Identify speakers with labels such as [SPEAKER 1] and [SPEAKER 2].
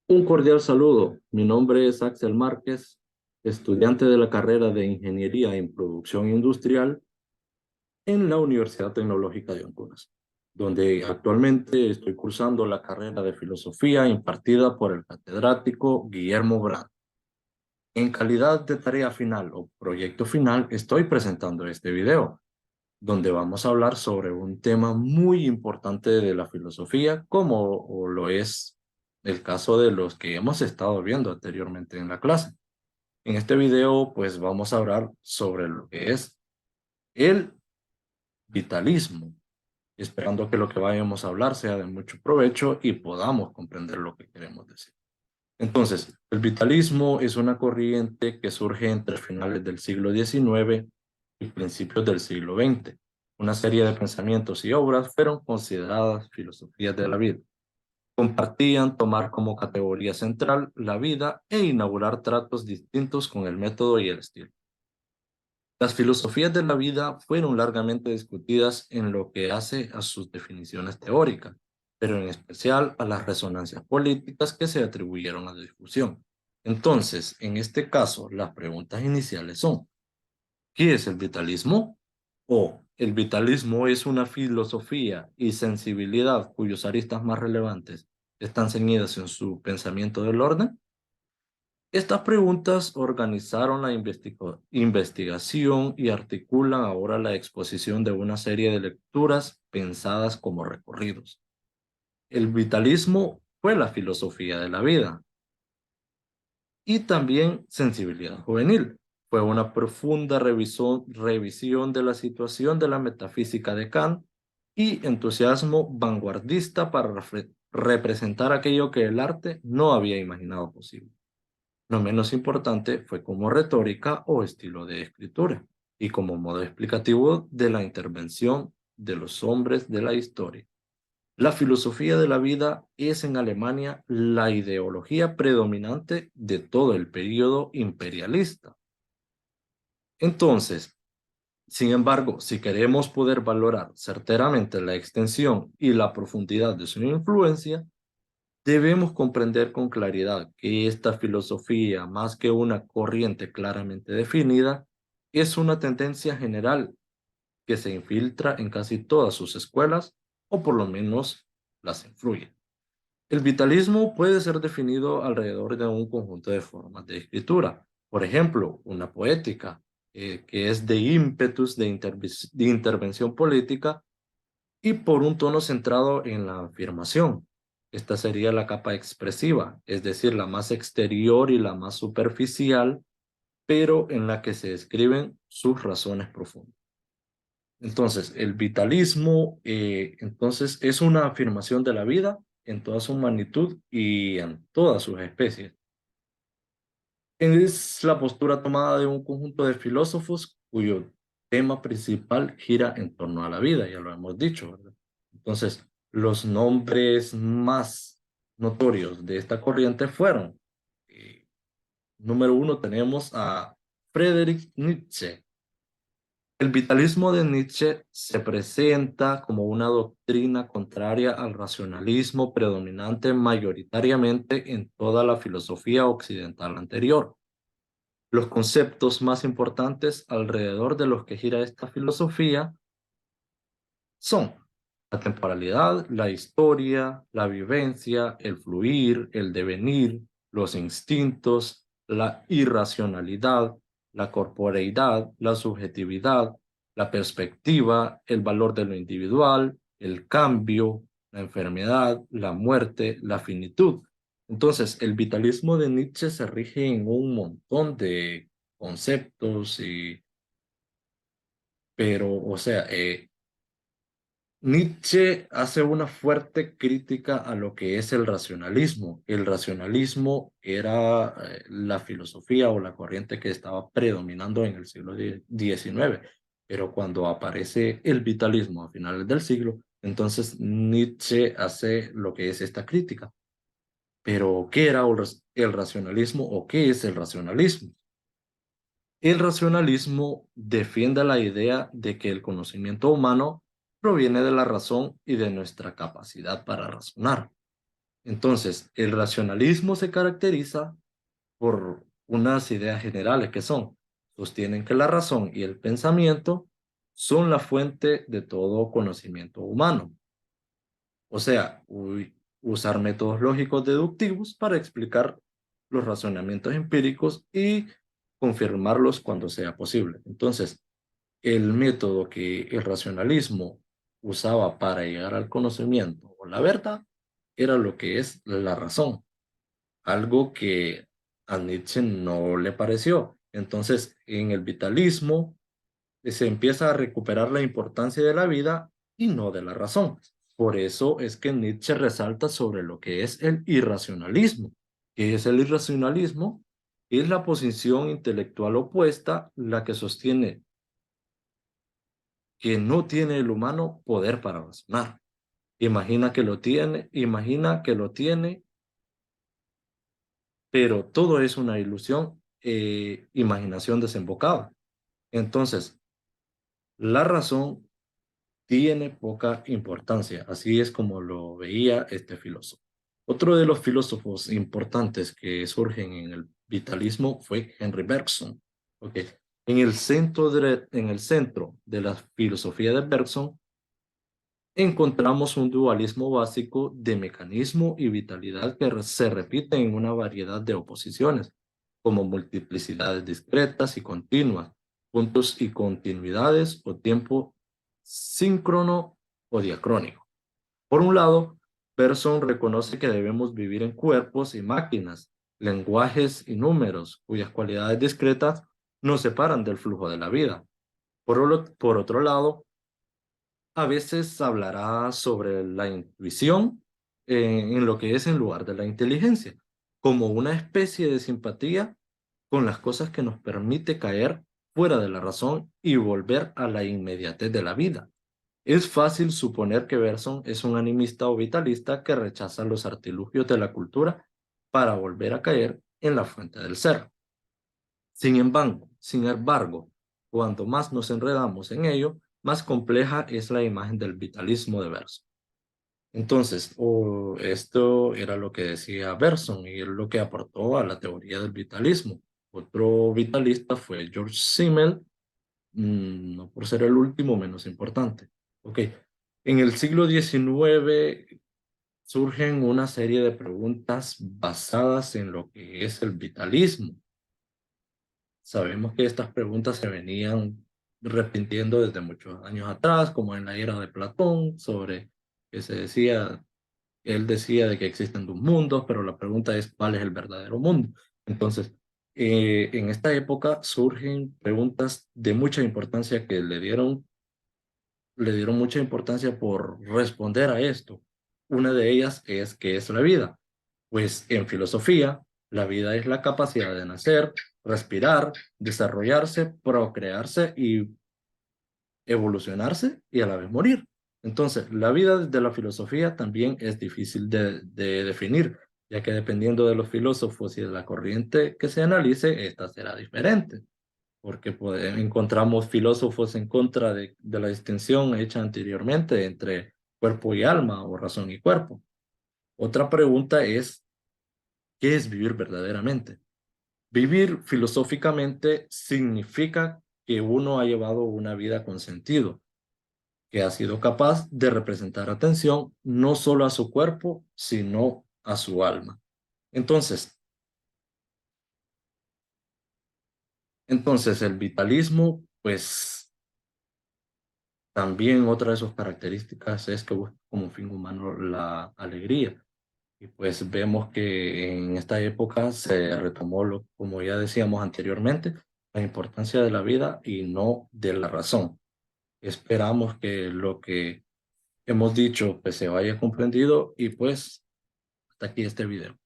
[SPEAKER 1] Un cordial saludo. Mi nombre es Axel Márquez, estudiante de la carrera de Ingeniería en Producción Industrial en la Universidad Tecnológica de Honduras, donde actualmente estoy cursando la carrera de Filosofía impartida por el catedrático Guillermo Brand. En calidad de tarea final o proyecto final, estoy presentando este video, donde vamos a hablar sobre un tema muy importante de la filosofía, como lo es el caso de los que hemos estado viendo anteriormente en la clase. En este video, pues vamos a hablar sobre lo que es el vitalismo, esperando que lo que vayamos a hablar sea de mucho provecho y podamos comprender lo que queremos decir. Entonces, el vitalismo es una corriente que surge entre finales del siglo XIX y principios del siglo XX. Una serie de pensamientos y obras fueron consideradas filosofías de la vida. Compartían tomar como categoría central la vida e inaugurar tratos distintos con el método y el estilo. Las filosofías de la vida fueron largamente discutidas en lo que hace a sus definiciones teóricas, pero en especial a las resonancias políticas que se atribuyeron a la discusión. Entonces, en este caso, las preguntas iniciales son: ¿qué es el vitalismo? ¿O el vitalismo es una filosofía y sensibilidad cuyos aristas más relevantes están ceñidas en su pensamiento del orden? Estas preguntas organizaron la investigación y articulan ahora la exposición de una serie de lecturas pensadas como recorridos. El vitalismo fue la filosofía de la vida y también sensibilidad juvenil. Fue una profunda revisión de la situación de la metafísica de Kant y entusiasmo vanguardista para representar aquello que el arte no había imaginado posible. No menos importante fue como retórica o estilo de escritura y como modo explicativo de la intervención de los hombres de la historia. La filosofía de la vida es en Alemania la ideología predominante de todo el periodo imperialista. Entonces, sin embargo, si queremos poder valorar certeramente la extensión y la profundidad de su influencia, debemos comprender con claridad que esta filosofía, más que una corriente claramente definida, es una tendencia general que se infiltra en casi todas sus escuelas, o por lo menos las influye. El vitalismo puede ser definido alrededor de un conjunto de formas de escritura. Por ejemplo, una poética, que es de ímpetus de intervención política y por un tono centrado en la afirmación. Esta sería la capa expresiva, es decir, la más exterior y la más superficial, pero en la que se describen sus razones profundas. Entonces, el vitalismo, entonces, es una afirmación de la vida en toda su magnitud y en todas sus especies. Es la postura tomada de un conjunto de filósofos cuyo tema principal gira en torno a la vida, ya lo hemos dicho, ¿verdad? Entonces, los nombres más notorios de esta corriente fueron, eh, número uno, tenemos a Friedrich Nietzsche. El vitalismo de Nietzsche se presenta como una doctrina contraria al racionalismo predominante mayoritariamente en toda la filosofía occidental anterior. Los conceptos más importantes alrededor de los que gira esta filosofía son la temporalidad, la historia, la vivencia, el fluir, el devenir, los instintos, la irracionalidad, la corporeidad, la subjetividad, la perspectiva, el valor de lo individual, el cambio, la enfermedad, la muerte, la finitud. Entonces, el vitalismo de Nietzsche se rige en un montón de conceptos pero, o sea, Nietzsche hace una fuerte crítica a lo que es el racionalismo. El racionalismo era la filosofía o la corriente que estaba predominando en el siglo XIX, pero cuando aparece el vitalismo a finales del siglo, entonces Nietzsche hace lo que es esta crítica. Pero, ¿qué era el racionalismo o qué es el racionalismo? El racionalismo defiende la idea de que el conocimiento humano proviene de la razón y de nuestra capacidad para razonar. Entonces, el racionalismo se caracteriza por unas ideas generales que son, sostienen que la razón y el pensamiento son la fuente de todo conocimiento humano. O sea, usar métodos lógicos deductivos para explicar los razonamientos empíricos y confirmarlos cuando sea posible. Entonces, el método que el racionalismo usaba para llegar al conocimiento o la verdad era lo que es la razón, algo que a Nietzsche no le pareció. Entonces, en el vitalismo se empieza a recuperar la importancia de la vida y no de la razón. Por eso es que Nietzsche resalta sobre lo que es el irracionalismo. ¿Qué es el irracionalismo? Es la posición intelectual opuesta, la que sostiene que no tiene el humano poder para razonar. Imagina que lo tiene, pero todo es una ilusión, imaginación desembocada. Entonces, la razón tiene poca importancia. Así es como lo veía este filósofo. Otro de los filósofos importantes que surgen en el vitalismo fue Henry Bergson. Okay. En el centro de la filosofía de Bergson encontramos un dualismo básico de mecanismo y vitalidad que se repite en una variedad de oposiciones, como multiplicidades discretas y continuas, puntos y continuidades o tiempo síncrono o diacrónico. Por un lado, Persson reconoce que debemos vivir en cuerpos y máquinas, lenguajes y números, cuyas cualidades discretas nos separan del flujo de la vida. Por otro lado, a veces hablará sobre la intuición en lo que es en lugar de la inteligencia, como una especie de simpatía con las cosas que nos permite caer fuera de la razón y volver a la inmediatez de la vida. Es fácil suponer que Bergson es un animista o vitalista que rechaza los artilugios de la cultura para volver a caer en la fuente del ser. Sin embargo, cuanto más nos enredamos en ello, más compleja es la imagen del vitalismo de Bergson. Entonces, esto era lo que decía Bergson y es lo que aportó a la teoría del vitalismo. Otro vitalista fue George Simmel, no por ser el último, menos importante. Ok, en el siglo XIX surgen una serie de preguntas basadas en lo que es el vitalismo. Sabemos que estas preguntas se venían repitiendo desde muchos años atrás, como en la era de Platón, sobre que él decía de que existen dos mundos, pero la pregunta es cuál es el verdadero mundo. Entonces, en esta época surgen preguntas de mucha importancia que le dieron mucha importancia por responder a esto. Una de ellas es ¿qué es la vida? Pues en filosofía, la vida es la capacidad de nacer, respirar, desarrollarse, procrearse y evolucionarse y a la vez morir. Entonces, la vida de la filosofía también es difícil de definir, ya que dependiendo de los filósofos y de la corriente que se analice, esta será diferente, porque encontramos filósofos en contra de la distinción hecha anteriormente entre cuerpo y alma o razón y cuerpo. Otra pregunta es, ¿qué es vivir verdaderamente? Vivir filosóficamente significa que uno ha llevado una vida con sentido, que ha sido capaz de representar atención no solo a su cuerpo, sino a su alma. Entonces, entonces el vitalismo, pues también otra de sus características es que busca como fin humano la alegría. Y pues vemos que en esta época se retomó, como ya decíamos anteriormente, la importancia de la vida y no de la razón. Esperamos que lo que hemos dicho pues se vaya comprendido y pues hasta aquí este video.